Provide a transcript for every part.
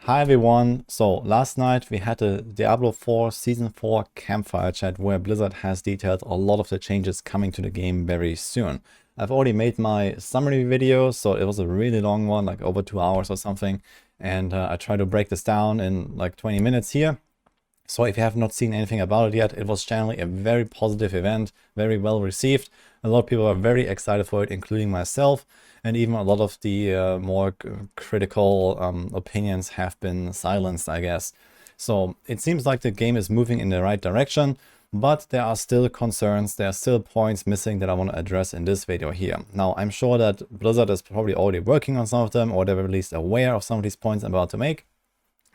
Hi everyone, so last night we had a Diablo 4 Season 4 campfire chat where Blizzard has detailed a lot of the changes coming to the game very soon. I've already made my summary video, so it was a really long one, like over 2 hours or something, and I tried to break this down in like 20 minutes here. So if you have not seen anything about it yet, it was generally a very positive event, very well received. A lot of people are very excited for it, including myself. And even a lot of the more critical opinions have been silenced, I guess. So it seems like the game is moving in the right direction, but there are still concerns, there are still points missing that I want to address in this video here. Now, I'm sure that Blizzard is probably already working on some of them, or they're at least aware of some of these points I'm about to make.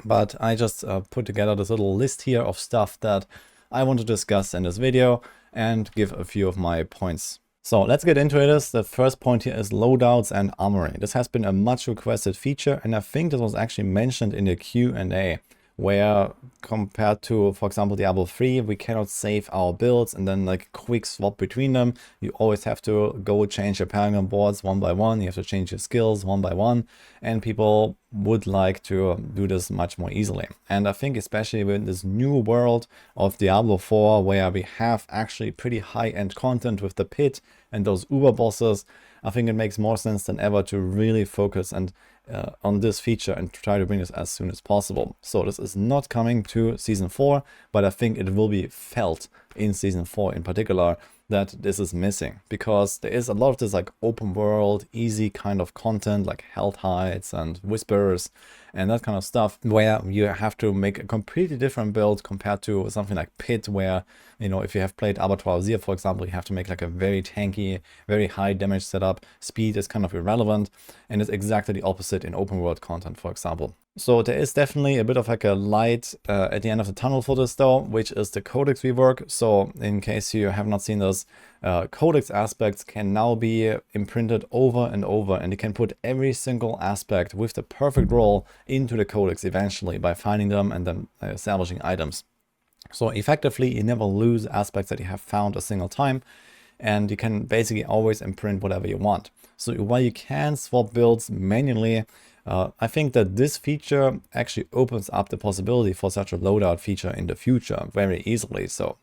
But I just put together this little list here of stuff that I want to discuss in this video and give a few of my points. So let's get into it. The first point here is loadouts and armory. This has been a much requested feature, and I think this was actually mentioned in the Q&A, where compared to, for example, Diablo 3, we cannot save our builds and then like quick swap between them. You always have to go change your paragon boards one by one. You have to change your skills one by one, and people would like to do this much more easily. And I think especially with this new world of Diablo 4, where we have actually pretty high-end content with the pit and those uber bosses, I think it makes more sense than ever to really focus and on this feature and try to bring this as soon as possible. So this is not coming to Season 4, but I think it will be felt in Season 4 in particular that this is missing, because there is a lot of this like open world, easy kind of content like health hides and whispers and that kind of stuff, where you have to make a completely different build compared to something like Pit, where, you know, if you have played Abattoir Zir, for example, you have to make like a very tanky, very high damage setup. Speed is kind of irrelevant, and it's exactly the opposite in open world content, for example. So there is definitely a bit of like a light at the end of the tunnel for this though, which is the codex rework. So in case you have not seen this, codex aspects can now be imprinted over and over, and you can put every single aspect with the perfect role into the codex eventually by finding them and then establishing items. So effectively, you never lose aspects that you have found a single time, and you can basically always imprint whatever you want. So while you can swap builds manually, I think that this feature actually opens up the possibility for such a loadout feature in the future very easily. So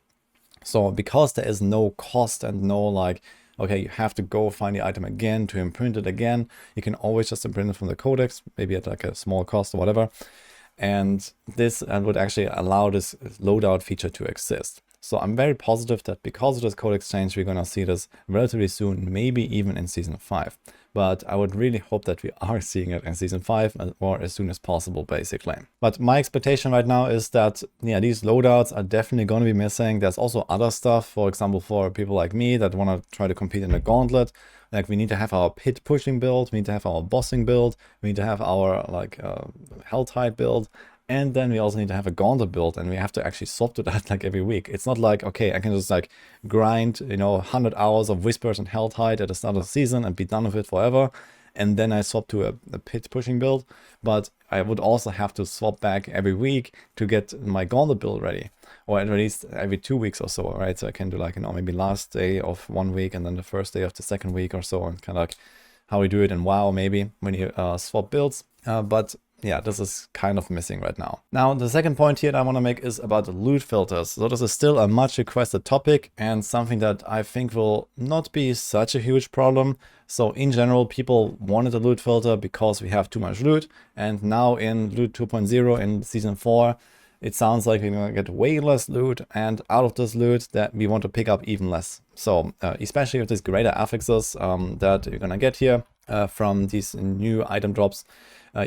because there is no cost and no like, okay, you have to go find the item again to imprint it again, you can always just imprint it from the codex, maybe at like a small cost or whatever. And this would actually allow this loadout feature to exist. So I'm very positive that because of this codex change, we're going to see this relatively soon, maybe even in Season 5. But I would really hope that we are seeing it in Season 5 or as soon as possible, basically. But my expectation right now is that, yeah, these loadouts are definitely going to be missing. There's also other stuff, for example, for people like me that want to try to compete in the gauntlet. Like, we need to have our pit pushing build, we need to have our bossing build, we need to have our like hell tide build. And then we also need to have a gauntlet build, and we have to actually swap to that like every week. It's not like, okay, I can just like grind, you know, 100 hours of whispers and hell tide at the start of the season and be done with it forever, and then I swap to a pit pushing build. But I would also have to swap back every week to get my gauntlet build ready, or at least every 2 weeks or so, right? So I can do like, you know, maybe last day of 1 week and then the first day of the second week or so, and kind of like how we do it in WoW maybe when you swap builds. But yeah, this is kind of missing right now. Now, the second point here that I want to make is about loot filters. So this is still a much requested topic and something that I think will not be such a huge problem. So in general, people wanted a loot filter because we have too much loot. And now in loot 2.0 in Season 4, it sounds like we're going to get way less loot, and out of this loot that we want to pick up even less. So especially with these greater affixes that you're going to get here from these new item drops,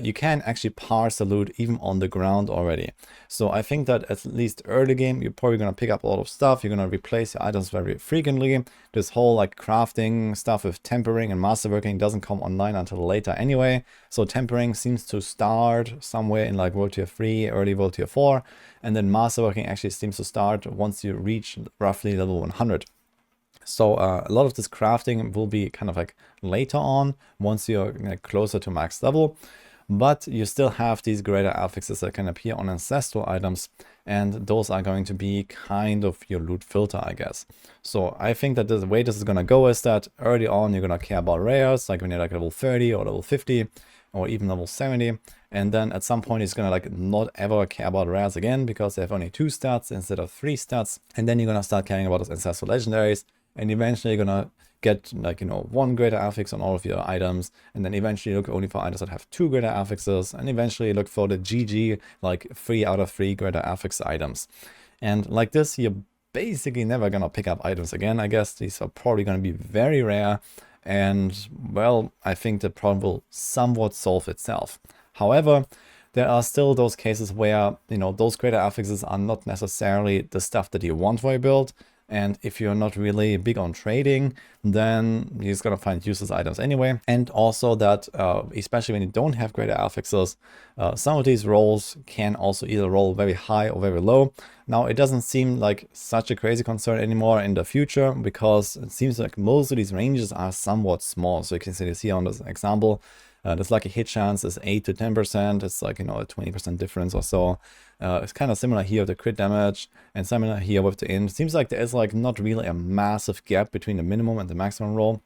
you can actually parse the loot even on the ground already. So I think that at least early game, you're probably going to pick up a lot of stuff. You're going to replace your items very frequently. This whole like crafting stuff with tempering and masterworking doesn't come online until later anyway. So tempering seems to start somewhere in like World Tier 3, early World Tier 4. And then masterworking actually seems to start once you reach roughly level 100. So a lot of this crafting will be kind of like later on, once you're closer to max level. But you still have these greater affixes that can appear on ancestral items, and those are going to be kind of your loot filter, I guess. So I think that the way this is going to go is that early on you're going to care about rares, like when you're like level 30 or level 50, or even level 70. And then at some point he's gonna like not ever care about rares again because they have only 2 stats instead of 3 stats. And then you're gonna start caring about those ancestral legendaries, and eventually you're gonna get like, 1 greater affix on all of your items, and then eventually look only for items that have 2 greater affixes, and eventually look for the GG, like 3 out of 3 greater affix items. And like this, you're basically never gonna pick up items again, I guess. These are probably gonna be very rare, and well, I think the problem will somewhat solve itself. However, there are still those cases where, those greater affixes are not necessarily the stuff that you want for your build. And if you're not really big on trading, then you're just gonna find useless items anyway. And also that, especially when you don't have greater affixes, some of these rolls can also either roll very high or very low. Now, it doesn't seem like such a crazy concern anymore in the future, because it seems like most of these ranges are somewhat small. So you can see this here on this example. This lucky hit chance is 8 to 10%. It's like, a 20% difference or so. It's kind of similar here with the crit damage, and similar here with the int. Seems like there is like not really a massive gap between the minimum and the maximum roll.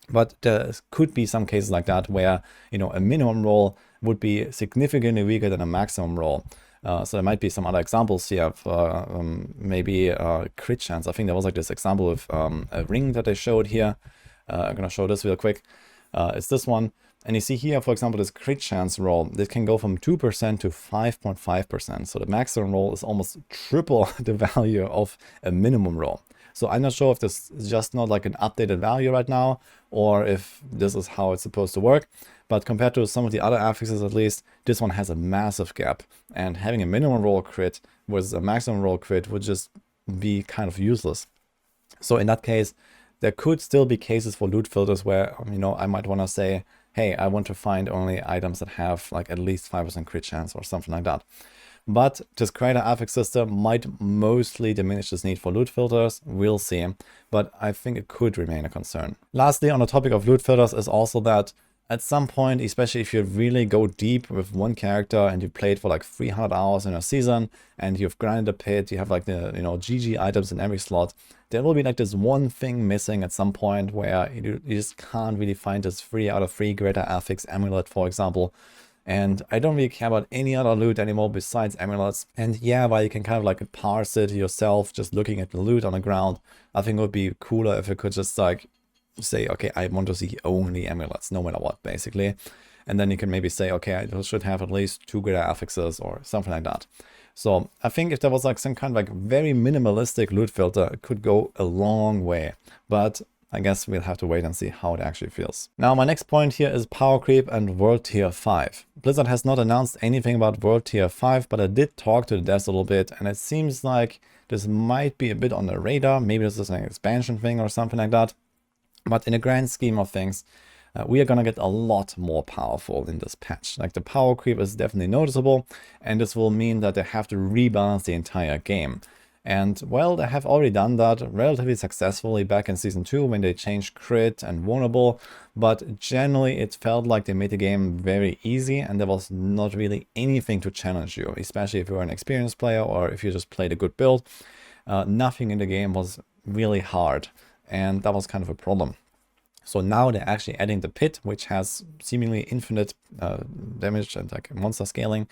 But there could be some cases like that where, a minimum roll would be significantly weaker than a maximum roll. So there might be some other examples here of maybe crit chance. I think there was like this example of a ring that they showed here. I'm going to show this real quick. It's this one. And you see here, for example, this crit chance roll, this can go from 2% to 5.5%. So the maximum roll is almost triple the value of a minimum roll. So I'm not sure if this is just not like an updated value right now, or if this is how it's supposed to work. But compared to some of the other affixes, at least, this one has a massive gap. And having a minimum roll crit versus a maximum roll crit would just be kind of useless. So in that case, there could still be cases for loot filters where, I might want to say, hey, I want to find only items that have like at least 5% crit chance or something like that. But this greater affix system might mostly diminish this need for loot filters. We'll see. But I think it could remain a concern. Lastly, on the topic of loot filters is also that at some point, especially if you really go deep with one character and you played for like 300 hours in a season and you've grinded a pit, you have like the GG items in every slot, there will be like this one thing missing at some point where you just can't really find this 3 out of 3 greater affix amulet, for example. And I don't really care about any other loot anymore besides amulets. And yeah, while you can kind of like parse it yourself, just looking at the loot on the ground, I think it would be cooler if you could just like say, okay, I want to see only amulets, no matter what, basically. And then you can maybe say, okay, I should have at least 2 greater affixes or something like that. So I think if there was like some kind of like very minimalistic loot filter, it could go a long way. But I guess we'll have to wait and see how it actually feels. Now, my next point here is Power Creep and World Tier 5. Blizzard has not announced anything about World Tier 5, but I did talk to the devs a little bit, and it seems like this might be a bit on the radar. Maybe this is an expansion thing or something like that. But in the grand scheme of things, we are going to get a lot more powerful in this patch. Like the power creep is definitely noticeable, and this will mean that they have to rebalance the entire game. And well, they have already done that relatively successfully back in Season 2 when they changed crit and vulnerable, but generally it felt like they made the game very easy and there was not really anything to challenge you, especially if you were an experienced player or if you just played a good build. Nothing in the game was really hard, and that was kind of a problem. So now they're actually adding the pit, which has seemingly infinite damage and like monster scaling.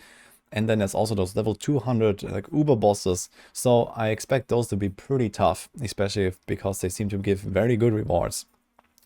And then there's also those level 200 like uber bosses. So I expect those to be pretty tough, especially because they seem to give very good rewards.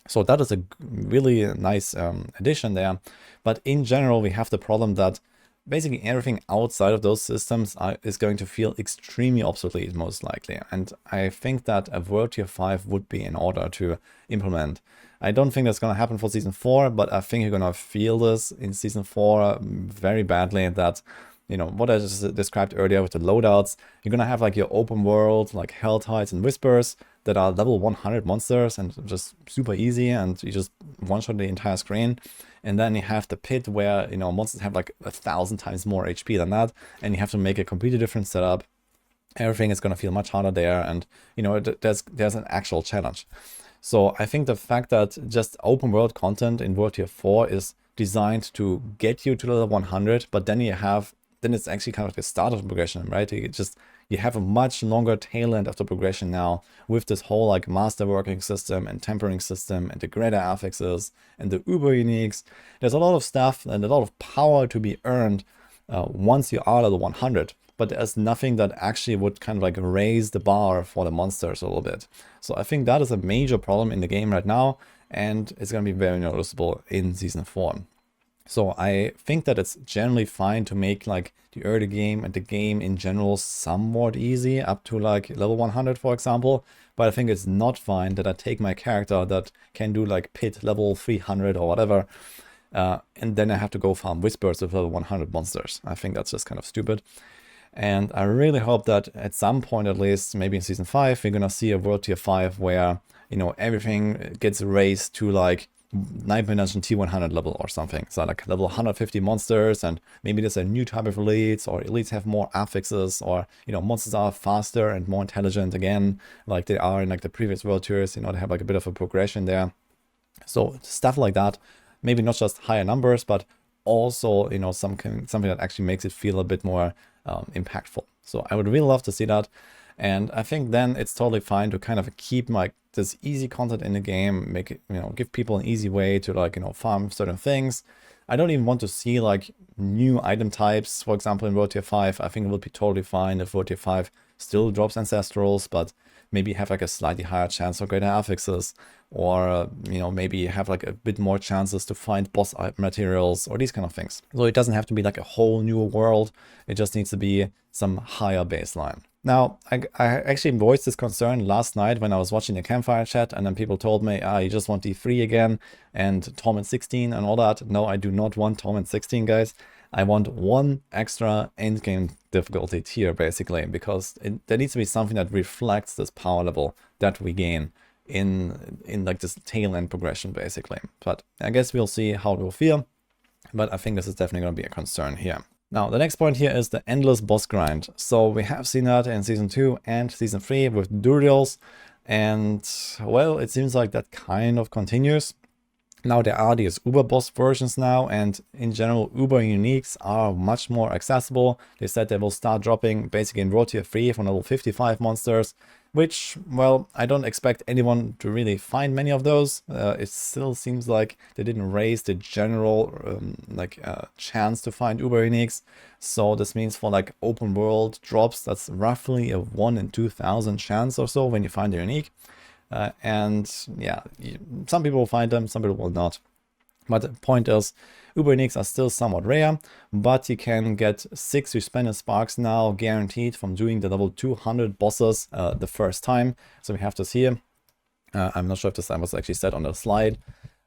So that is a really nice addition there. But in general, we have the problem that basically everything outside of those systems is going to feel extremely obsolete, most likely. And I think that a World Tier 5 would be in order to implement. I don't think that's going to happen for Season 4, but I think you're going to feel this in Season 4 very badly, that, what I just described earlier with the loadouts, you're going to have like your open world, like Hell Tides and Whispers that are level 100 monsters and just super easy, and you just one-shot the entire screen. And then you have the pit where, monsters have like 1,000 times more HP than that, and you have to make a completely different setup. Everything is going to feel much harder there, and, there's an actual challenge. So I think the fact that just open world content in World Tier 4 is designed to get you to level 100, but then it's actually kind of the start of the progression, right? You have a much longer tail end of the progression now with this whole like masterworking system and tempering system and the greater affixes and the uber uniques. There's a lot of stuff and a lot of power to be earned once you are level 100. But there's nothing that actually would kind of like raise the bar for the monsters a little bit. So I think that is a major problem in the game right now, and it's going to be very noticeable in Season 4. So I think that it's generally fine to make like the early game and the game in general somewhat easy up to like level 100, for example. But I think it's not fine that I take my character that can do like pit level 300 or whatever, and then I have to go farm whispers with level 100 monsters. I think that's just kind of stupid. And I really hope that at some point, at least, maybe in Season 5, we're gonna see a World Tier 5 where, you know, everything gets raised to like Nightmare Dungeon T100 level or something. So like level 150 monsters, and maybe there's a new type of elites, or elites have more affixes, or, you know, monsters are faster and more intelligent again, like they are in like the previous World Tours. You know, they have like a bit of a progression there. So stuff like that, maybe not just higher numbers, but also, you know, something that actually makes it feel a bit more impactful. So I would really love to see that. And I think then it's totally fine to kind of keep like this easy content in the game, make it, you know, give people an easy way to like, you know, farm certain things. I don't even want to see like new item types, for example, in World Tier 5. I think it will be totally fine if World Tier 5 still drops Ancestrals, but maybe have like a slightly higher chance for greater affixes, or you know, maybe have like a bit more chances to find boss materials or these kind of things. So it doesn't have to be like a whole new world. It just needs to be some higher baseline. Now, I actually voiced this concern last night when I was watching the campfire chat, and then people told me, you just want D3 again and Torment 16 and all that. No, I do not want Torment 16, guys. I want one extra endgame difficulty tier, basically, because there needs to be something that reflects this power level that we gain in like this tail end progression, basically. But I guess we'll see how it will feel. But I think this is definitely going to be a concern here. Now, the next point here is the endless boss grind. So we have seen that in Season 2 and Season 3 with Durials. And, well, it seems like that kind of continues. Now there are these Uber boss versions now, and in general Uber uniques are much more accessible. They said they will start dropping basically in World Tier 3 for level 55 monsters, which, well, I don't expect anyone to really find many of those. It still seems like they didn't raise the general chance to find Uber uniques. So this means for like open world drops, that's roughly a 1 in 2,000 chance or so when you find a unique. And yeah, some people will find them, some people will not. But the point is, Uber uniques are still somewhat rare, but you can get 6 suspended sparks now guaranteed from doing the level 200 bosses the first time. So we have this here. I'm not sure if this was actually said on the slide,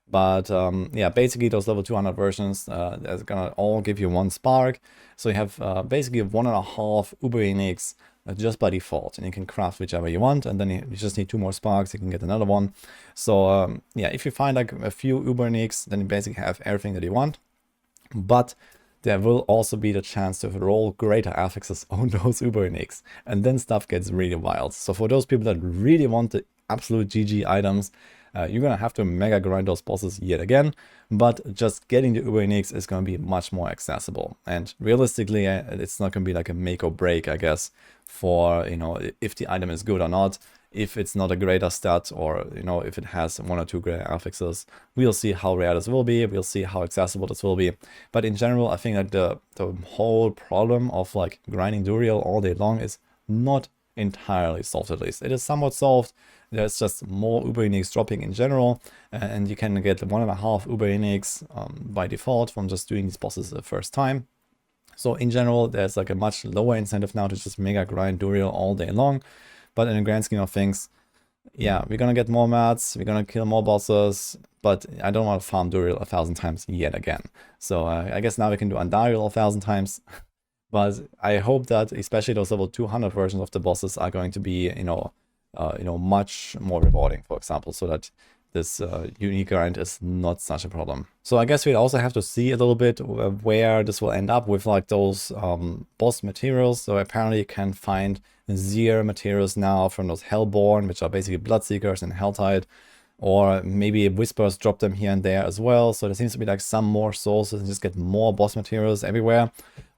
but yeah, basically those level 200 versions, they're gonna all give you 1 spark. So you have basically 1.5 Uber uniques just by default, and you can craft whichever you want, and then you just need 2 more sparks, you can get another one. So yeah, if you find like a few Uber uniques, then you basically have everything that you want. But there will also be the chance to roll greater affixes on those Uber uniques, and then stuff gets really wild. So for those people that really want the absolute GG items, you're gonna have to mega grind those bosses yet again, but just getting the Uber uniques is gonna be much more accessible. And realistically, it's not gonna be like a make or break, I guess, for, you know, if the item is good or not. If it's not a greater stat, or, you know, if it has 1 or 2 greater affixes, we'll see how rare this will be, we'll see how accessible this will be. But in general, I think that the whole problem of like grinding Duriel all day long is not entirely solved. At least it is somewhat solved. There's just more Uber uniques dropping in general, and you can get 1.5 Uber uniques by default from just doing these bosses the first time. So in general, there's like a much lower incentive now to just mega grind Duriel all day long. But in the grand scheme of things, yeah, we're gonna get more mats, we're gonna kill more bosses, but I don't want to farm Duriel 1,000 times yet again. So I guess now we can do Andariel 1,000 times. But I hope that especially those level 200 versions of the bosses are going to be, you know, much more rewarding, for example, so that this unique grind is not such a problem. So I guess we also have to see a little bit where this will end up with like those boss materials. So apparently you can find Zir materials now from those Hellborn, which are basically Bloodseekers and Helltide, or maybe Whispers drop them here and there as well. So there seems to be like some more sources and just get more boss materials everywhere.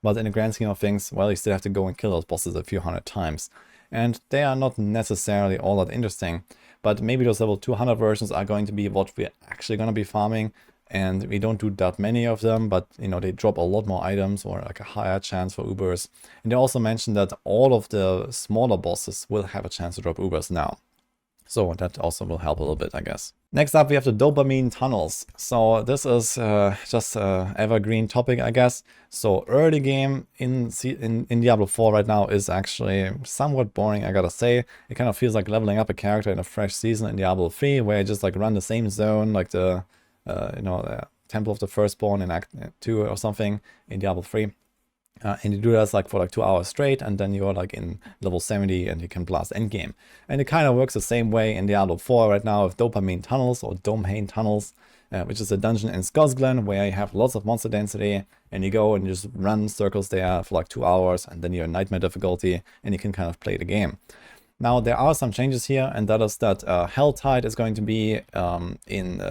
but in the grand scheme of things, well, you still have to go and kill those bosses a few hundred times. And they are not necessarily all that interesting, but maybe those level 200 versions are going to be what we're actually going to be farming, and we don't do that many of them, but you know, they drop a lot more items or like a higher chance for Ubers. And they also mentioned that all of the smaller bosses will have a chance to drop Ubers now. So that also will help a little bit, I guess. Next up, we have the Dopamine Tunnels. So this is just an evergreen topic, I guess. So early game in Diablo 4 right now is actually somewhat boring, I gotta say. It kind of feels like leveling up a character in a fresh season in Diablo 3, where you just like run the same zone, like the, the Temple of the Firstborn in Act 2 or something in Diablo 3. And you do that like for like 2 hours straight, and then you're like in level 70 and you can blast endgame. And it kind of works the same way in Diablo 4 right now with Dopamine Tunnels or Domain Tunnels, which is a dungeon in Skosglen where you have lots of monster density, and you go and you just run circles there for like 2 hours, and then you're in nightmare difficulty and you can kind of play the game. Now there are some changes here, and that is that Helltide is going to be in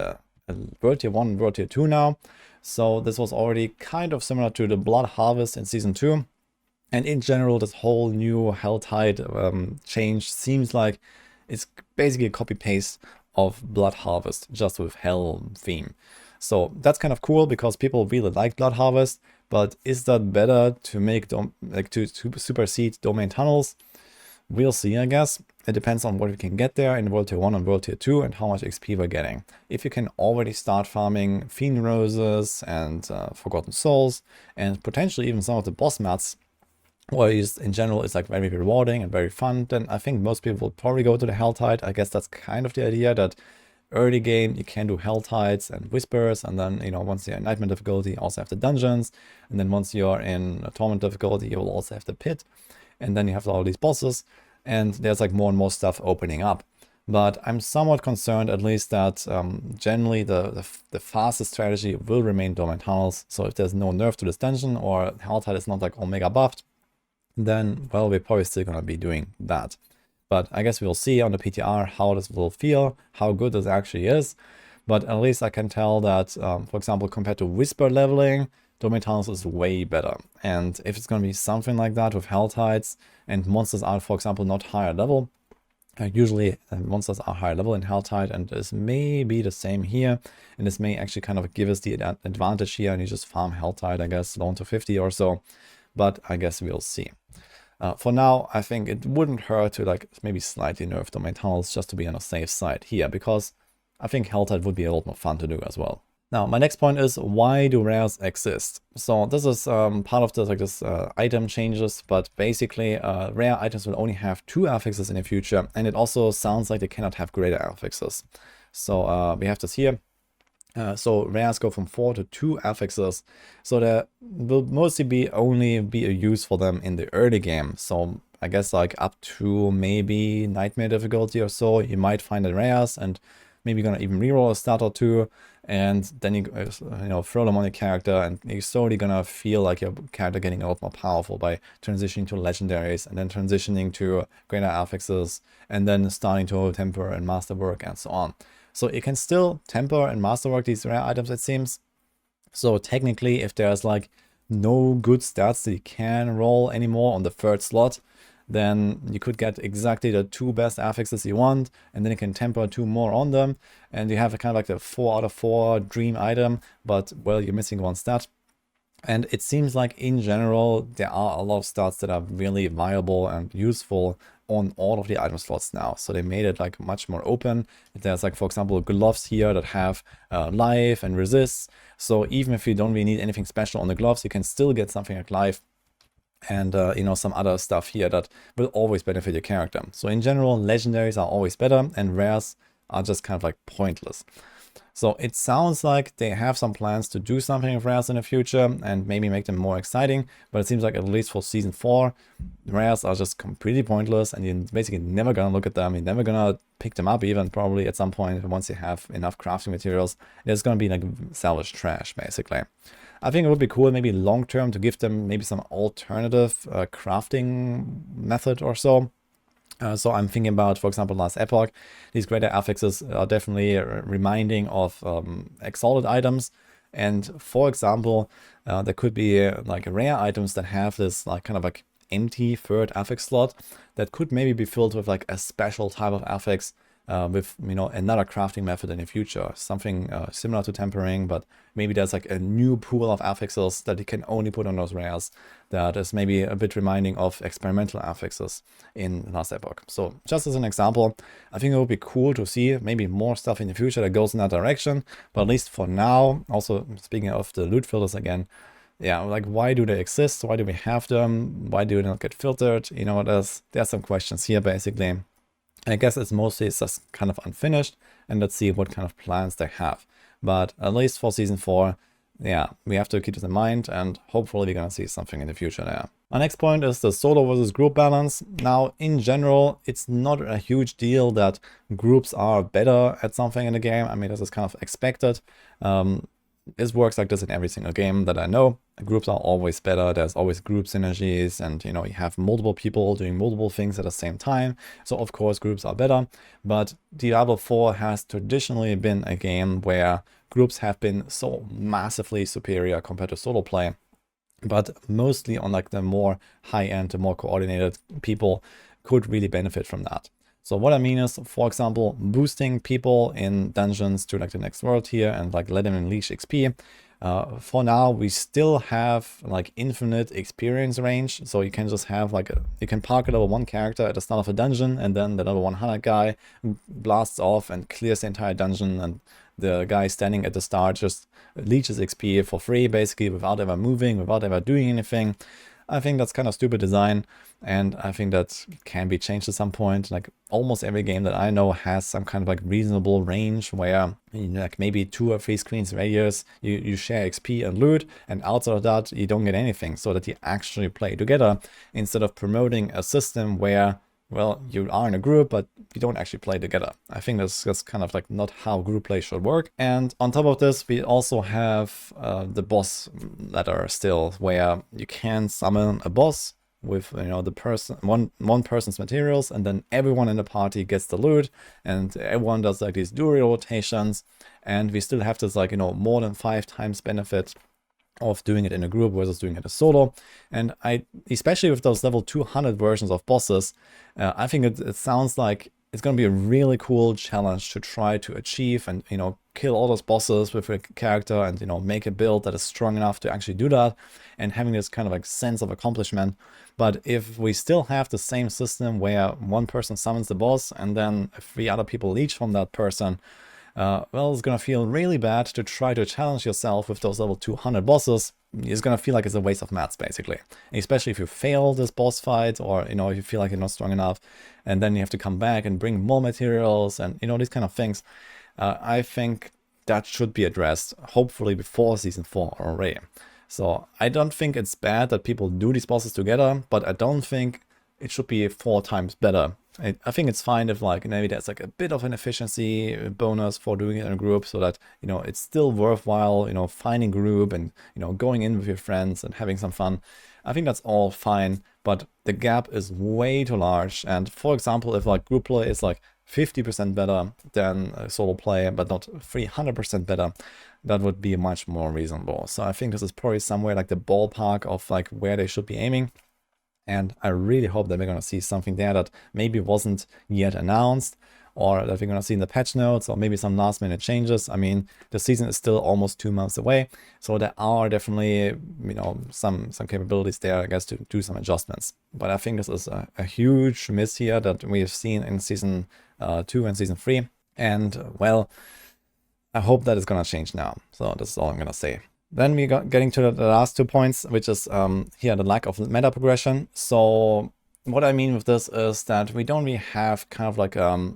World Tier 1 and World Tier 2 now. So this was already kind of similar to the Blood Harvest in Season 2. And in general, this whole new Helltide change seems like it's basically a copy-paste of Blood Harvest, just with Hell theme. So that's kind of cool because people really like Blood Harvest, but is that better to make to supersede Domain Tunnels? We'll see, I guess. It depends on what we can get there in World Tier 1 and World Tier 2 and how much XP we're getting. If you can already start farming Fiend Roses and Forgotten Souls and potentially even some of the boss mats, or just in general it's like very rewarding and very fun, then I think most people will probably go to the Helltide. I guess that's kind of the idea, that early game you can do Helltides and Whispers, and then, you know, once you're in Nightmare difficulty you also have the dungeons, and then once you're in Torment difficulty you will also have the pit, and then you have all these bosses, and there's like more and more stuff opening up. But I'm somewhat concerned, at least, that generally the fastest strategy will remain Domain Tunnels. So if there's no nerf to this dungeon, or Helltide is not like Omega buffed, then, well, we're probably still going to be doing that. But I guess we'll see on the PTR how this will feel, how good this actually is. But at least I can tell that, for example, compared to Whisper leveling, Domain Tunnels is way better. And if it's going to be something like that with Helltides, and monsters are, for example, not higher level, usually monsters are higher level in Helltide, and this may be the same here, and this may actually kind of give us the advantage here, and you just farm Helltide, I guess, down to 50 or so, but I guess we'll see. For now, I think it wouldn't hurt to like maybe slightly nerf Domain Tunnels just to be on a safe side here, because I think Helltide would be a lot more fun to do as well. Now, my next point is, why do rares exist? So this is part of this item changes, but basically rare items will only have 2 affixes in the future, and it also sounds like they cannot have greater affixes. So we have this here. So rares go from 4 to 2 affixes, so there will mostly only be a use for them in the early game. So I guess like up to maybe Nightmare difficulty or so, you might find the rares, and maybe you're gonna even reroll a stat or 2, and then you throw them on your character, and you're slowly gonna feel like your character getting a lot more powerful by transitioning to legendaries, and then transitioning to greater affixes, and then starting to temper and masterwork and so on. So you can still temper and masterwork these rare items, it seems. So technically, if there's like no good stats that you can roll anymore on the 3rd slot, then you could get exactly the 2 best affixes you want, and then you can temper 2 more on them, and you have a kind of like the 4 out of 4 dream item, but, well, you're missing 1 stat. And it seems like in general there are a lot of stats that are really viable and useful on all of the item slots now. So they made it like much more open. There's like, for example, gloves here that have life and resists. So even if you don't really need anything special on the gloves, you can still get something like life and some other stuff here that will always benefit your character. So in general, legendaries are always better, and rares are just kind of like pointless. So it sounds like they have some plans to do something with rares in the future and maybe make them more exciting, but it seems like at least for Season 4, rares are just completely pointless, and you're basically never gonna look at them, you're never gonna pick them up even, probably at some point once you have enough crafting materials. It's gonna be like salvage trash, basically. I think it would be cool maybe long term to give them maybe some alternative crafting method or so. So I'm thinking about, for example, last Epoch, these greater affixes are definitely reminding of exalted items, And for example, there could be like rare items that have this like kind of like empty third affix slot that could maybe be filled with like a special type of affix with, you know, another crafting method in the future, something similar to tempering, but maybe there's like a new pool of affixes that you can only put on those rares that is maybe a bit reminding of experimental affixes in last Epoch. So just as an example, I think it would be cool to see maybe more stuff in the future that goes in that direction, but at least for now, also speaking of the loot filters again, yeah, like why do they exist? Why do we have them? Why do they not get filtered? You know, there's some questions here basically. I guess it's mostly just kind of unfinished, and let's see what kind of plans they have. But at least for season 4, yeah, we have to keep this in mind, and hopefully we're gonna see something in the future there. Our next point is the solo versus group balance. Now, in general, it's not a huge deal that groups are better at something in the game. I mean, this is kind of expected. This works like this in every single game that I know. Groups are always better. There's always group synergies, and you know, you have multiple people doing multiple things at the same time. So of course groups are better. But Diablo 4 has traditionally been a game where groups have been so massively superior compared to solo play. But mostly on like the more high-end, the more coordinated people could really benefit from that. So what I mean is, for example, boosting people in dungeons to like the next world tier and like let them unleash XP. For now, we still have like infinite experience range. So you can just have like you can park a level 1 character at the start of a dungeon, and then the level 100 guy blasts off and clears the entire dungeon, and the guy standing at the start just leeches XP for free, basically, without ever moving, without ever doing anything. I think that's kind of stupid design, and I think that can be changed at some point. Like almost every game that I know has some kind of like reasonable range where, you know, like maybe 2 or 3 screens radius, you share XP and loot, and outside of that you don't get anything, so that you actually play together instead of promoting a system where, well, you are in a group, but you don't actually play together. I think that's kind of like not how group play should work. And on top of this, we also have the boss ladder still, where you can summon a boss with, you know, the person, one person's materials, and then everyone in the party gets the loot, and everyone does like these dual rotations, and we still have this like, you know, more than 5 times benefit of doing it in a group versus doing it as solo. And especially with those level 200 versions of bosses, I think it sounds like it's going to be a really cool challenge to try to achieve and, you know, kill all those bosses with a character and, you know, make a build that is strong enough to actually do that, and having this kind of like sense of accomplishment. But if we still have the same system where one person summons the boss and then 3 other people leech from that person, well, it's gonna feel really bad to try to challenge yourself with those level 200 bosses. It's gonna feel like it's a waste of mats, basically. Especially if you fail this boss fight, or, you know, if you feel like you're not strong enough, and then you have to come back and bring more materials and, you know, these kind of things. I think that should be addressed, hopefully before season 4 already. So I don't think it's bad that people do these bosses together, but I don't think it should be 4 times better. I think it's fine if like maybe there's like a bit of an efficiency bonus for doing it in a group, so that, you know, it's still worthwhile, you know, finding group and, you know, going in with your friends and having some fun. I think that's all fine, but the gap is way too large. And for example, if like group play is like 50% better than solo play, but not 300% better, that would be much more reasonable. So I think this is probably somewhere like the ballpark of like where they should be aiming. And I really hope that we're going to see something there that maybe wasn't yet announced, or that we're going to see in the patch notes, or maybe some last minute changes. I mean, the season is still almost 2 months away, so there are definitely, you know, some capabilities there, I guess, to do some adjustments. But I think this is a huge miss here that we have seen in season 2 and season 3. And well, I hope that is going to change now. So that's all I'm going to say. Then we got getting to the last 2 points, which is here the lack of meta progression. So what I mean with this is that we don't really have kind of like a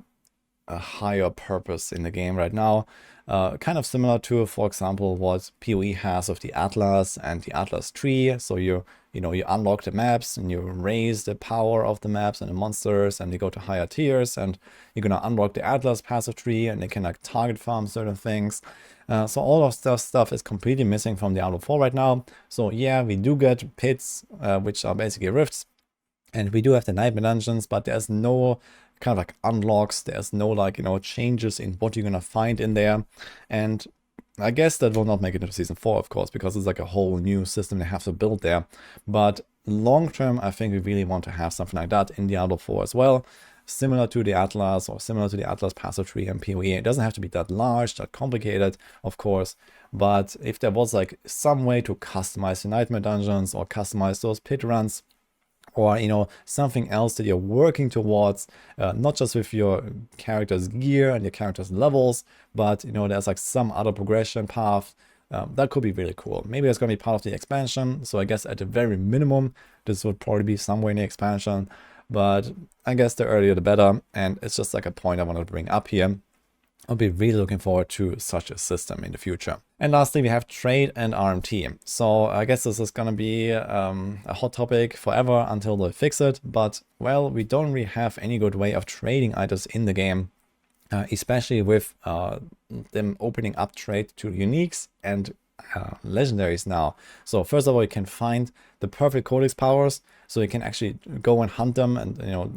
higher purpose in the game right now. Kind of similar to, for example, what PoE has with the Atlas and the Atlas tree. So you unlock the maps and you raise the power of the maps and the monsters, and you go to higher tiers, and you're gonna unlock the Atlas passive tree, and they can like target farm certain things. So all of that stuff is completely missing from Diablo 4 right now. So yeah, we do get pits, which are basically rifts, and we do have the nightmare dungeons, but there's no kind of like unlocks, there's no like, you know, changes in what you're gonna find in there. And I guess that will not make it into Season 4, of course, because it's like a whole new system they have to build there. But long term, I think we really want to have something like that in Diablo 4 as well. Similar to the Atlas, or similar to the Atlas passive tree and PoE. It doesn't have to be that large, that complicated, of course. But if there was like some way to customize the nightmare dungeons or customize those pit runs, or, you know, something else that you're working towards, not just with your character's gear and your character's levels, but, you know, there's like some other progression path, that could be really cool. Maybe it's going to be part of the expansion, so I guess at the very minimum, this would probably be somewhere in the expansion, but I guess the earlier the better, and it's just like a point I want to bring up here. I'll be really looking forward to such a system in the future. And lastly, we have trade and RMT. So I guess this is going to be a hot topic forever until they fix it. But, well, we don't really have any good way of trading items in the game, especially with them opening up trade to uniques and legendaries now. So first of all, you can find the perfect codex powers, so you can actually go and hunt them and, you know,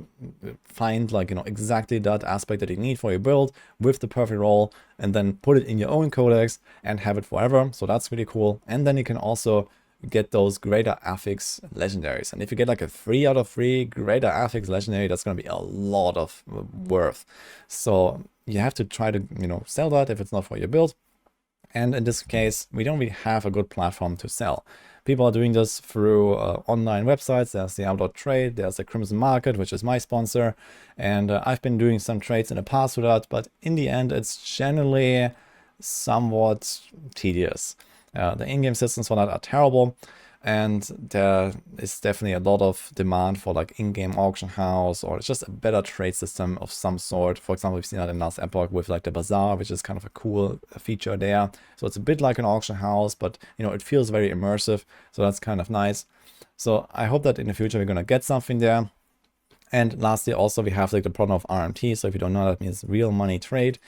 find like, you know, exactly that aspect that you need for your build with the perfect roll, and then put it in your own codex and have it forever. So that's really cool. And then you can also get those greater affix legendaries, and if you get like a 3 out of 3 greater affix legendary, that's going to be a lot of worth. So you have to try to, you know, sell that if it's not for your build. And in this case, we don't really have a good platform to sell. People are doing this through online websites. There's the Diablo Trade, there's the Crimson Market, which is my sponsor. And I've been doing some trades in the past with that, but in the end, it's generally somewhat tedious. The in-game systems for that are terrible. And there is definitely a lot of demand for like in-game auction house, or it's just a better trade system of some sort. For example, we've seen that in last Epoch with like the bazaar, which is kind of a cool feature there. So it's a bit like an auction house, but, you know, it feels very immersive. So that's kind of nice. So I hope that in the future we're going to get something there. And lastly, also we have like the problem of RMT. So if you don't know, that means real money trade,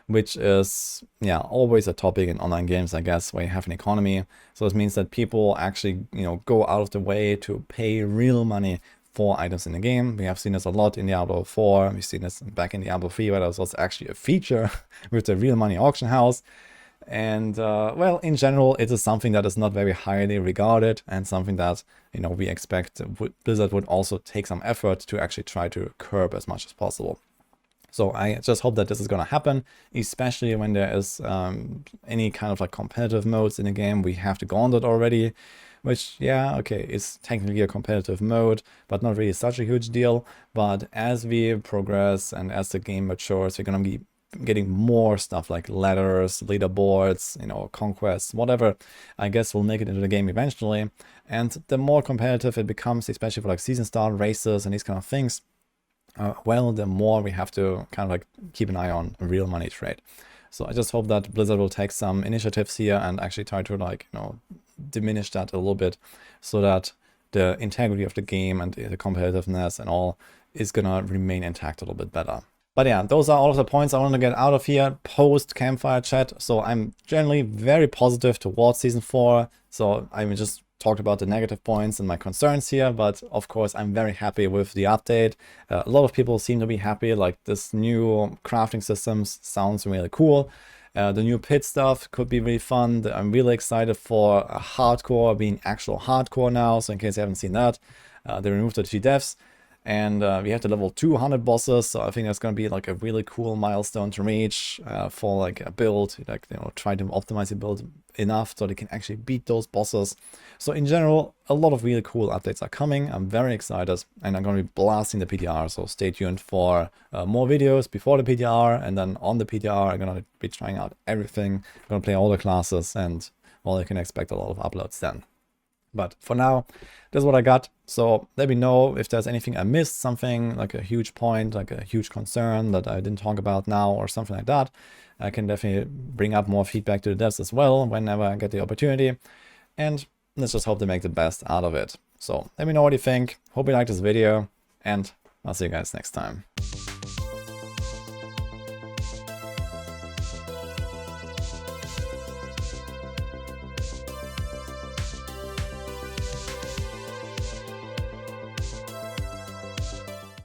which is, yeah, always a topic in online games, I guess, where you have an economy. So it means that people actually, you know, go out of the way to pay real money for items in the game. We have seen this a lot in Diablo 4. We've seen this back in Diablo 3, where there was also actually a feature with the real money auction house. And, well, in general, it is something that is not very highly regarded, and something that, you know, we expect Blizzard would also take some effort to actually try to curb as much as possible. So I just hope that this is going to happen, especially when there is any kind of like competitive modes in the game. We have the Gauntlet already, which, yeah, okay, is technically a competitive mode, but not really such a huge deal. But as we progress and as the game matures, we're going to be getting more stuff like ladders, leaderboards, you know, conquests, whatever, I guess will make it into the game eventually. And the more competitive it becomes, especially for like season start races and these kind of things, well, the more we have to kind of like keep an eye on real money trade. So I just hope that Blizzard will take some initiatives here and actually try to, like, you know, diminish that a little bit, so that the integrity of the game and the competitiveness and all is gonna remain intact a little bit better. But yeah, those are all of the points I want to get out of here post campfire chat. So I'm generally very positive towards season 4. So I just talked about the negative points and my concerns here, but of course I'm very happy with the update. A lot of people seem to be happy, like this new crafting systems sounds really cool. The new pit stuff could be really fun. I'm really excited for a hardcore being actual hardcore now, so in case you haven't seen that, they removed the 3 deaths. And we have the level 200 bosses, so I think that's going to be like a really cool milestone to reach for like a build, like, you know, try to optimize your build enough so they can actually beat those bosses. So in general, a lot of really cool updates are coming. I'm very excited, and I'm going to be blasting the PTR, so stay tuned for more videos before the PTR, and then on the PTR I'm going to be trying out everything. I'm going to play all the classes, and, well, you can expect a lot of uploads then. But for now, that's what I got. So let me know if there's anything I missed, something like a huge point, like a huge concern that I didn't talk about now or something like that. I can definitely bring up more feedback to the devs as well whenever I get the opportunity. And let's just hope to make the best out of it. So let me know what you think. Hope you liked this video, and I'll see you guys next time.